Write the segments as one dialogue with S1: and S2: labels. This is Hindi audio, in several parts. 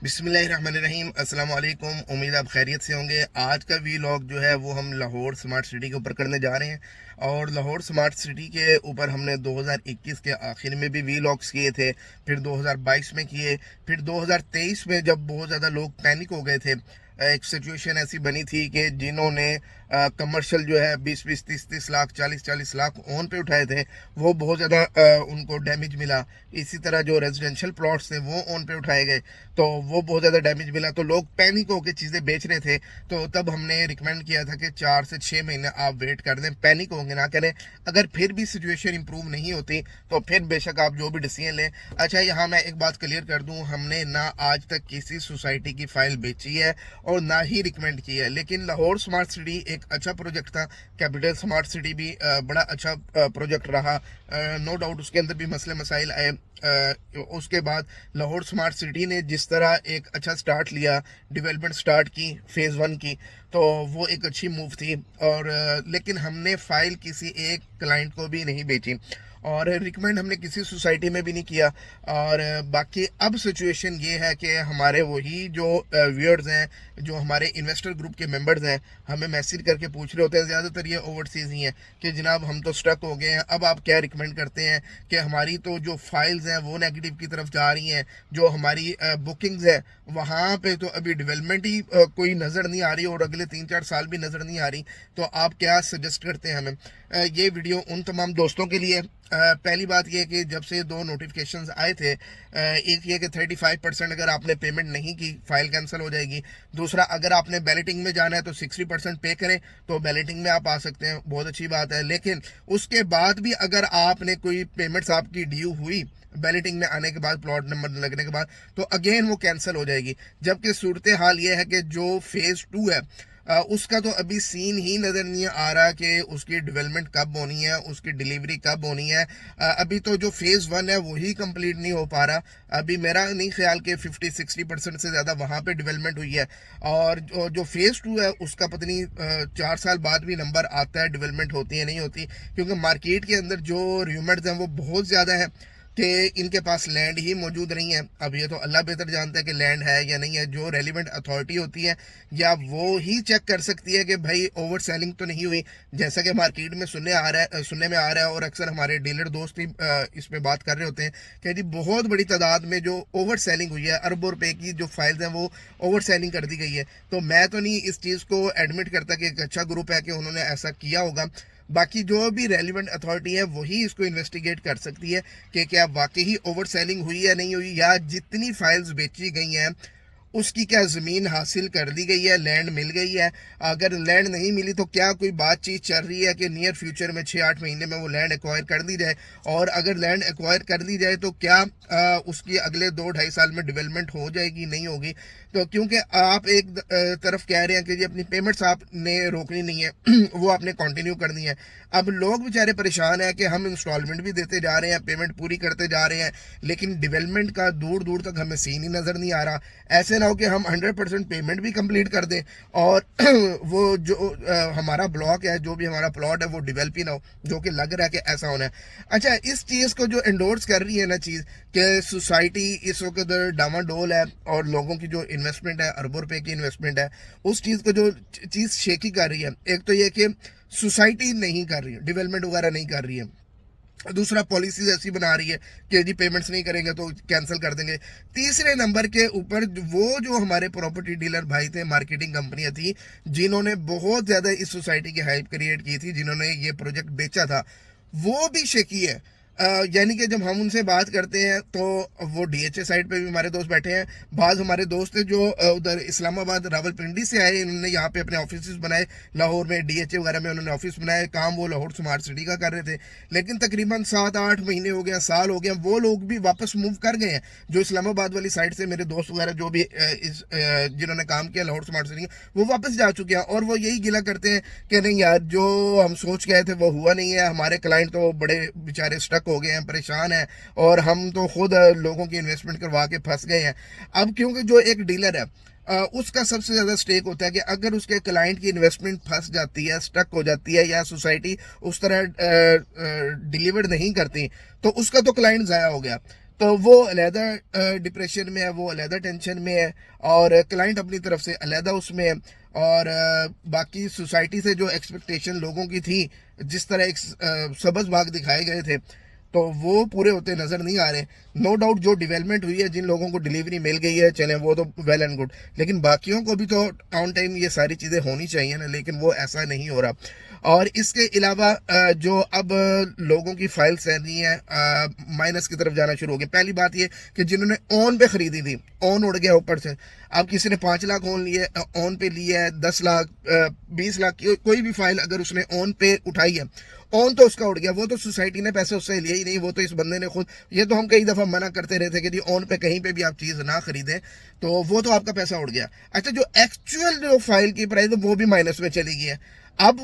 S1: बिस्मिल्लाहिर्रहमानिर्रहीम। अस्सलाम वालेकुम। उम्मीद आप खैरियत से होंगे। आज का वीलॉग जो है वो हम लाहौर स्मार्ट सिटी के ऊपर करने जा रहे हैं। और लाहौर स्मार्ट सिटी के ऊपर हमने 2021 के आखिर में भी वीलॉग्स किए थे, फिर 2022 में किए, फिर 2023 में जब बहुत ज़्यादा लोग पैनिक हो गए थे। एक सिचुएशन ऐसी बनी थी कि जिन्होंने कमर्शियल जो है 20-20, 30-30 लाख, 40-40 लाख ओन पे उठाए थे, वो बहुत ज़्यादा उनको डैमेज मिला। इसी तरह जो रेजिडेंशियल प्लॉट्स थे वो ओन पे उठाए गए, तो वो बहुत ज़्यादा डैमेज मिला, तो लोग पैनिक होकर चीज़ें बेच रहे थे। तो तब हमने रिकमेंड किया था कि 4 से 6 महीने आप वेट कर दें, पैनिक होंगे ना करें। अगर फिर भी सिचुएशन इंप्रूव नहीं होती तो फिर बेशक आप जो भी डिसीजन लें। अच्छा, यहाँ मैं एक बात क्लियर कर दूँ, हमने ना आज तक किसी सोसाइटी की फाइल बेची है और ना ही रिकमेंड की है। लेकिन लाहौर स्मार्ट सिटी एक अच्छा प्रोजेक्ट था, कैपिटल स्मार्ट सिटी भी बड़ा अच्छा प्रोजेक्ट रहा। नो डाउट उसके अंदर भी मसले मसाइल आए। उसके बाद लाहौर स्मार्ट सिटी ने जिस तरह एक अच्छा स्टार्ट लिया, डेवलपमेंट स्टार्ट की फेज़ 1 की, तो वो एक अच्छी मूव थी। और लेकिन हमने फ़ाइल किसी एक क्लाइंट को भी नहीं बेची और रिकमेंड हमने किसी सोसाइटी में भी नहीं किया। और बाकी अब सिचुएशन ये है कि हमारे वही जो व्यूअर्स हैं, जो हमारे इन्वेस्टर ग्रुप के मेंबर्स हैं, हमें मैसेज करके पूछ रहे होते हैं, ज़्यादातर ये ओवरसीज़ ही हैं, कि जनाब हम तो स्टक हो गए हैं, अब आप क्या रिकमेंड करते हैं कि हमारी तो जो फाइल्स हैं वो नेगेटिव की तरफ जा रही हैं, जो हमारी बुकिंग्स है वहाँ पे तो अभी डेवलपमेंट ही कोई नज़र नहीं आ रही और अगले 3-4 साल भी नज़र नहीं आ रही, तो आप क्या सजेस्ट करते हैं हमें। ये वीडियो उन तमाम दोस्तों के लिए। पहली बात यह कि जब से 2 नोटिफिकेशंस आए थे, एक ये कि 35% अगर आपने पेमेंट नहीं की फाइल कैंसिल हो जाएगी। दूसरा, अगर आपने बैलेटिंग में जाना है तो 60% पे करें तो बैलेटिंग में आप आ सकते हैं, बहुत अच्छी बात है। लेकिन उसके बाद भी अगर आपने कोई पेमेंट्स आपकी ड्यू हुई बैलेटिंग में आने के बाद, प्लॉट नंबर लगने के बाद, तो अगेन वो कैंसिल हो जाएगी। जबकि सूरत हाल ये है कि जो फेज़ 2 है उसका तो अभी सीन ही नज़र नहीं आ रहा कि उसकी डेवलपमेंट कब होनी है, उसकी डिलीवरी कब होनी है। अभी तो जो फेज़ 1 है वही कंप्लीट नहीं हो पा रहा। अभी मेरा नहीं ख्याल कि 50-60% से ज़्यादा वहाँ पे डेवलपमेंट हुई है। और जो फेज़ 2 है उसका पता नहीं 4 साल बाद भी नंबर आता है, डेवलपमेंट होती है नहीं होती, क्योंकि मार्केट के अंदर जो र्यूमर्स हैं वो बहुत ज़्यादा है कि इनके पास लैंड ही मौजूद नहीं है। अब ये तो अल्लाह बेहतर जानता है कि लैंड है या नहीं है। जो रेलिवेंट अथॉरिटी होती है या वो ही चेक कर सकती है कि भाई ओवर सेलिंग तो नहीं हुई, जैसा कि मार्केट में सुनने में आ रहा है। और अक्सर हमारे डीलर दोस्त भी इस पे बात कर रहे होते हैं कि जी बहुत बड़ी तादाद में जो ओवर सेलिंग हुई है, अरबों रुपए की जो फाइल्स हैं वो ओवर सेलिंग कर दी गई है। तो मैं तो नहीं इस चीज़ को एडमिट करता कि एक अच्छा ग्रुप है कि उन्होंने ऐसा किया होगा। बाकी जो भी रेलिवेंट अथॉरिटी है वही इसको इन्वेस्टिगेट कर सकती है कि क्या वाकई ही ओवर सेलिंग हुई या नहीं हुई, या जितनी फाइल्स बेची गई हैं उसकी क्या ज़मीन हासिल कर दी गई है, लैंड मिल गई है। अगर लैंड नहीं मिली तो क्या कोई बातचीत चल रही है कि नियर फ्यूचर में 6-8 महीने में वो लैंड एक्वायर कर दी जाए। और अगर लैंड एक्वायर कर दी जाए तो क्या उसकी अगले 2-2.5 साल में डेवलपमेंट हो जाएगी, नहीं होगी। तो क्योंकि आप एक तरफ कह रहे हैं कि जी अपनी पेमेंट्स आपने रोकनी नहीं है वो आपने कंटिन्यू करनी है। अब लोग बेचारे परेशान हैं कि हम इंस्टॉलमेंट भी देते जा रहे हैं, पेमेंट पूरी करते जा रहे हैं, लेकिन डेवलपमेंट का दूर दूर तक हमें सीन ही नज़र नहीं आ रहा। ऐसे ना हो कि हम 100% पेमेंट भी कंप्लीट कर दें और वो जो हमारा ब्लॉक है, जो भी हमारा प्लॉट है, वो डेवलप ही ना हो, जो कि लग रहा है कि ऐसा होना है। अच्छा, इस चीज़ को जो एंडोर्स कर रही है ना चीज़, कि सोसाइटी इस वक्त डामाडोल है और लोगों की जो इन्वेस्टमेंट है, अरबों रुपए की इन्वेस्टमेंट है, उस चीज़ को जो चीज़ शेकी कर रही है, एक तो ये कि सोसाइटी नहीं कर रही है, डेवलपमेंट वगैरह नहीं कर रही है। दूसरा, पॉलिसीज ऐसी बना रही है कि जी पेमेंट्स नहीं करेंगे तो कैंसिल कर देंगे। तीसरे नंबर के ऊपर वो जो हमारे प्रॉपर्टी डीलर भाई थे, मार्केटिंग कंपनियां थी, जिन्होंने बहुत ज़्यादा इस सोसाइटी की हाइप क्रिएट की थी, जिन्होंने ये प्रोजेक्ट बेचा था, वो भी शेकी है। यानी कि जब हम उनसे बात करते हैं तो वो डीएचए साइड पे भी हमारे दोस्त बैठे हैं। बाज़ हमारे दोस्त हैं जो उधर इस्लामाबाद रावलपिंडी से आए, इन्होंने यहाँ पे अपने ऑफिस बनाए, लाहौर में डीएचए वगैरह में उन्होंने ऑफिस बनाए। काम वो लाहौर स्मार्ट सिटी का कर रहे थे, लेकिन तकरीबन 7-8 महीने हो गया, साल हो गया, वो लोग भी वापस मूव कर गए हैं। जो इस्लामाबाद वाली साइड से मेरे दोस्त वगैरह जो भी जिन्होंने काम किया लाहौर स्मार्ट सिटी, वो वापस जा चुके हैं। और वो यही गिला करते हैं कि नहीं यार, जो हम सोच गए थे वो हुआ नहीं है, हमारे क्लाइंट तो बड़े बेचारे स्टक हो गए हैं, परेशान हैं, और हम तो खुद लोगों की इन्वेस्टमेंट करवा के फंस गए हैं। अब क्योंकि जो एक डीलर है उसका सबसे ज़्यादा स्टेक होता है कि अगर उसके क्लाइंट की इन्वेस्टमेंट फंस जाती है, स्टक हो जाती है, या सोसाइटी उस तरह डिलीवर नहीं करती, तो उसका तो क्लाइंट ज़ाया हो गया। तो वो अलहदा डिप्रेशन में है, वो अलहदा टेंशन में है, और क्लाइंट अपनी तरफ से अलहदा उसमें है। और बाकी सोसाइटी से जो एक्सपेक्टेशन लोगों की थी, जिस तरह एक सबज बाग दिखाए गए थे, तो वो पूरे होते नज़र नहीं आ रहे। नो डाउट जो डेवलपमेंट हुई है, जिन लोगों को डिलीवरी मिल गई है, चलें वो तो वेल एंड गुड, लेकिन बाकियों को भी तो ऑन टाइम ये सारी चीज़ें होनी चाहिए ना, लेकिन वो ऐसा नहीं हो रहा। और इसके अलावा जो अब लोगों की फाइल्स है नहीं है, माइनस की तरफ जाना शुरू हो गया। पहली बात ये कि जिन्होंने ऑन पे ख़रीदी थी, ऑन उड़ गया ऊपर से। अब किसी ने 5 लाख ऑन लिए, ऑन पे लिया है, 10 लाख 20 लाख की कोई भी फाइल अगर उसने ऑन पे उठाई है, ऑन तो उसका उड़ गया। वो तो सोसाइटी ने पैसे उससे लिए ही नहीं, वो तो इस बंदे ने खुद, ये तो हम कई दफ़ा मना करते रहते कि जी ऑन पे कहीं पे भी आप चीज़ ना खरीदें, तो वो तो आपका पैसा उड़ गया। अच्छा, जो एक्चुअल जो फाइल की प्राइस है वो भी माइनस में चली गई है। अब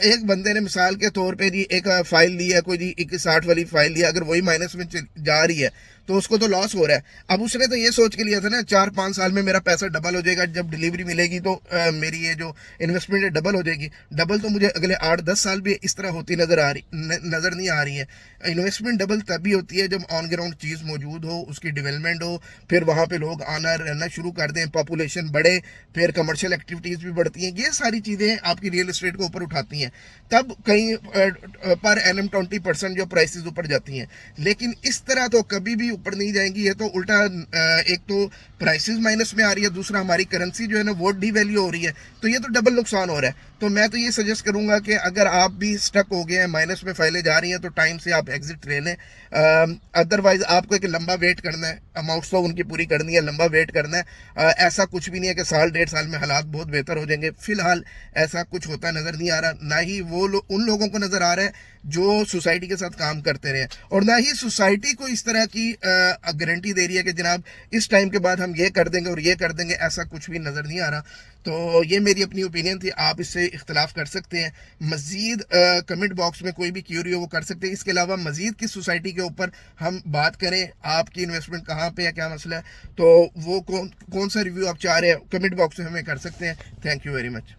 S1: एक बंदे ने मिसाल के तौर पे जी एक फाइल ली है, कोई जी 61 वाली फाइल ली है, अगर वही माइनस में जा रही है तो उसको तो लॉस हो रहा है। अब उसने तो ये सोच के लिया था ना 4-5 साल में मेरा पैसा डबल हो जाएगा, जब डिलीवरी मिलेगी तो मेरी ये जो इन्वेस्टमेंट है डबल हो जाएगी। डबल तो मुझे अगले 8-10 साल भी इस तरह होती नज़र नहीं आ रही है। इन्वेस्टमेंट डबल तभी होती है जब ऑन ग्राउंड चीज़ मौजूद हो, उसकी डेवलपमेंट हो, फिर वहाँ पे लोग आना रहना शुरू कर दें, पॉपुलेशन बढ़े, फिर कमर्शियल एक्टिविटीज़ भी बढ़ती हैं। ये सारी चीज़ें आपकी रियल एस्टेट को ऊपर उठाती हैं, तब कहीं पर एनम 20% जो प्राइसेस ऊपर जाती हैं। लेकिन इस तरह तो कभी भी ऊपर नहीं जाएंगी। ये तो उल्टा, एक तो प्राइसेस माइनस में आ रही है, दूसरा हमारी करेंसी जो है ना वो डिवैल्यू हो रही है, तो ये तो डबल नुकसान हो रहा है। तो मैं तो ये सजेस्ट करूंगा कि अगर आप भी स्टक हो गए हैं, माइनस में फाइलें जा रही हैं, तो टाइम से आप एग्जिट ले लें। अदरवाइज आपको एक लंबा वेट करना है, अमाउंट्स तो उनकी पूरी करनी है, लंबा वेट करना है। ऐसा कुछ भी नहीं है कि साल 1.5 साल में हालात बहुत बेहतर हो जाएंगे। फिलहाल ऐसा कुछ होता नज़र नहीं आ रहा, ना ही वो उन लोगों को नज़र आ रहा है जो सोसाइटी के साथ काम करते रहे, और ना ही सोसाइटी को इस तरह की गारंटी दे रही है कि जनाब इस टाइम के बाद हम ये कर देंगे और ये कर देंगे। ऐसा कुछ भी नज़र नहीं आ रहा। तो ये मेरी अपनी ओपिनियन थी, आप इससे इख्तलाफ कर सकते हैं। मज़ीद कमेंट बॉक्स में कोई भी क्यूरी हो वो कर सकते हैं। इसके अलावा मज़ीद किस सोसाइटी के ऊपर हम बात करें, आपकी इन्वेस्टमेंट कहाँ पे है, क्या मसला है, तो वो कौन सा रिव्यू आप चाह रहे हैं, कमेंट बॉक्स में हमें कर सकते हैं। Thank you very much.